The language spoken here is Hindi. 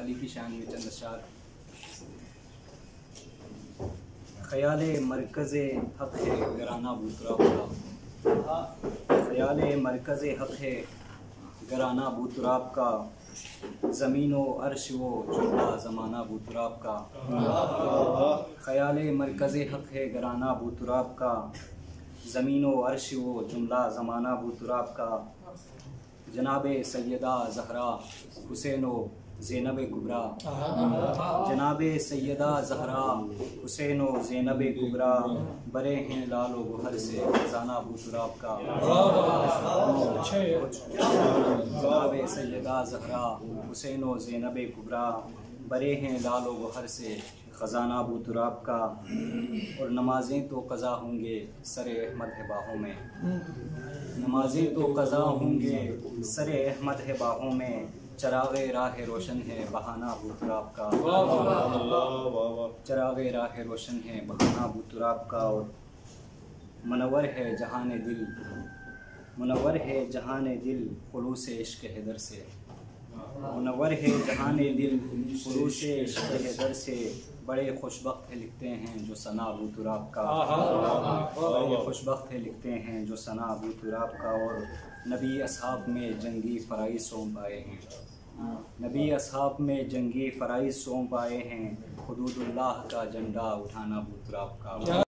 अली की शान में चंद अशार। ख्याल मरकज़ हक़ है गराना बूतराब का, ख्याल मरकज़ हक़ है गराना बूतराब का, ज़मीन व अर्श वो जुमला ज़माना बूतराब का। ख्याल मरकज़ हक़ है गराना बूतराब का, ज़मीन व अर्श वो जुमला ज़माना बूतराब का। जनाब सैयदा ज़हरा हुसैन व ज़ैनब कुबरा, जनाब सैयदा ज़हरा हुसैन व ज़ैनब कुबरा, बरे हैं लाल व गुहर से ख़ज़ाना बूतराब का। जनाब सैयदा ज़हरा हुसैन व ज़ैनब कुबरा, बरे हैं लाल व गुहर से ख़ज़ाना बूतराब का। और नमाज़ें तो क़ज़ा होंगे सरे अहमद है बाहों में, नमाज़ें तो क़ज़ा होंगे सरे अहमद है बाहों में, चराग़े राह रोशन है बहाना बूतराब का। चराग़े राह रोशन है बहाना बूतराब का। और मुनव्वर है जहान दिल, मुनव्वर है जहान दिल खुलूस इश्क़ हैदर से, मुनव्वर है जहान दिल खुलूस इश्क़ हैदर से। बड़े खुशबख्त है लिखते हैं जो सना बूतराब का, बड़े खुशबख्त है लिखते हैं जो सना बूतराब का। और नबी असहाब में जंगी फ़राइज़ सौंप आए हैं, नबी असहाब में जंगी फ़राइज़ सौंप आए हैं, हुदूदुल्लाह का झंडा उठाना बूतराब का।